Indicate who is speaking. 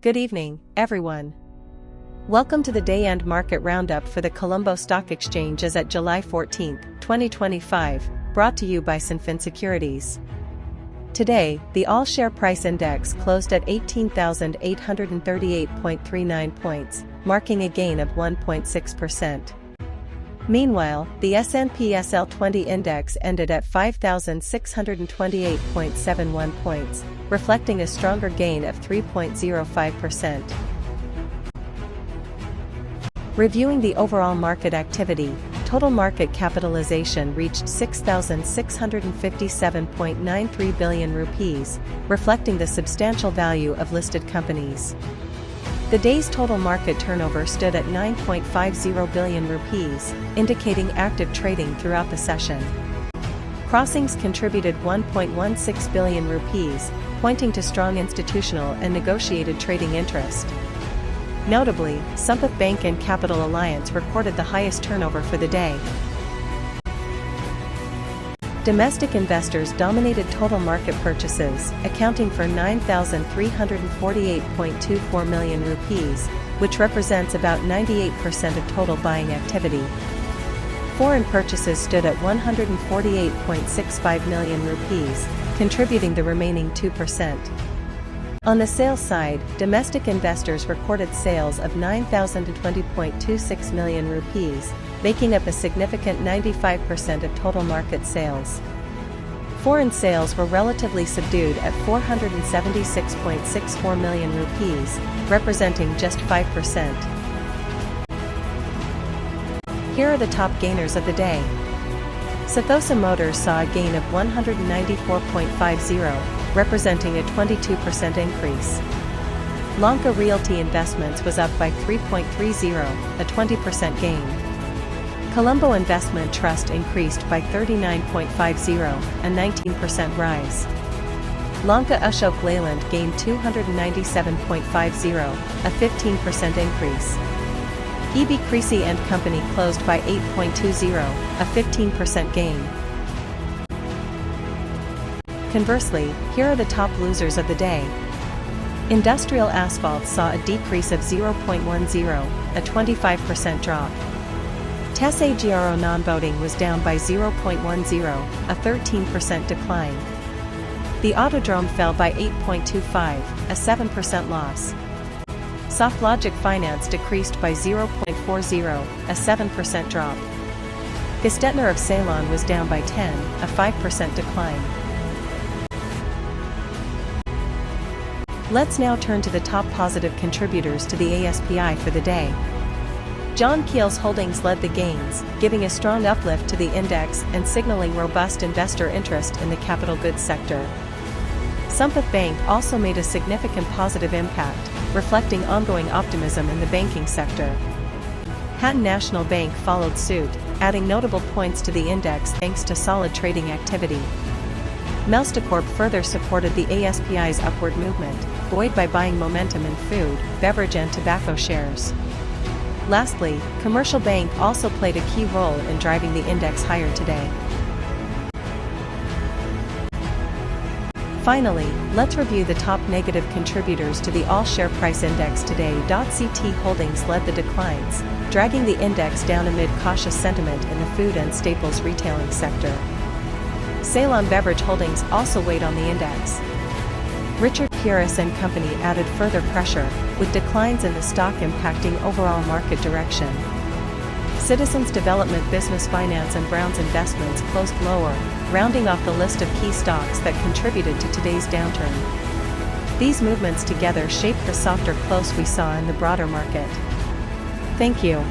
Speaker 1: Good evening, everyone. Welcome to the day-end market roundup for the Colombo Stock Exchange as at July 14, 2025, brought to you by Sinfin Securities. Today, the all-share price index closed at 18,838.39 points, marking a gain of 1.6%. Meanwhile, the S&P SL 20 index ended at 5,628.71 points, reflecting a stronger gain of 3.05%. Reviewing the overall market activity, total market capitalization reached 6,657.93 billion rupees, reflecting the substantial value of listed companies. The day's total market turnover stood at 9.50 billion rupees, indicating active trading throughout the session. Crossings contributed 1.16 billion rupees, pointing to strong institutional and negotiated trading interest. Notably, Sampath Bank and Capital Alliance recorded the highest turnover for the day. Domestic investors dominated total market purchases, accounting for 9,348.24 million rupees, which represents about 98% of total buying activity. Foreign purchases stood at 148.65 million rupees, contributing the remaining 2%. On the sales side, domestic investors recorded sales of 9,020.26 million rupees, making up a significant 95% of total market sales. Foreign sales were relatively subdued at 476.64 million rupees, representing just 5%. Here are the top gainers of the day. Sathosa Motors saw a gain of 194.50, representing a 22% increase. Lanka Realty Investments was up by 3.30, a 20% gain. Colombo Investment Trust increased by 39.50, a 19% rise. Lanka Ashok Leyland gained 297.50, a 15% increase. EB Creasy & Company closed by 8.20, a 15% gain. Conversely, here are the top losers of the day. Industrial Asphalt saw a decrease of 0.10, a 25% drop. TES AGRO non-voting was down by 0.10, a 13% decline. The Autodrome fell by 8.25, a 7% loss. SoftLogic Finance decreased by 0.40, a 7% drop. Gestetner of Ceylon was down by 10, a 5% decline. Let's now turn to the top positive contributors to the ASPI for the day. John Keells Holdings led the gains, giving a strong uplift to the index and signaling robust investor interest in the capital goods sector. Sampath Bank also made a significant positive impact, reflecting ongoing optimism in the banking sector. Hatton National Bank followed suit, adding notable points to the index thanks to solid trading activity. Melstacorp further supported the ASPI's upward movement, buoyed by buying momentum in food, beverage and tobacco shares. Lastly, Commercial Bank also played a key role in driving the index higher today. Finally, let's review the top negative contributors to the all-share price index today. CT Holdings led the declines, dragging the index down amid cautious sentiment in the food and staples retailing sector. Ceylon Beverage Holdings also weighed on the index. Richard Puris & Company added further pressure, with declines in the stock impacting overall market direction. Citizens Development Business Finance and Browns Investments closed lower, rounding off the list of key stocks that contributed to today's downturn. These movements together shaped the softer close we saw in the broader market. Thank you.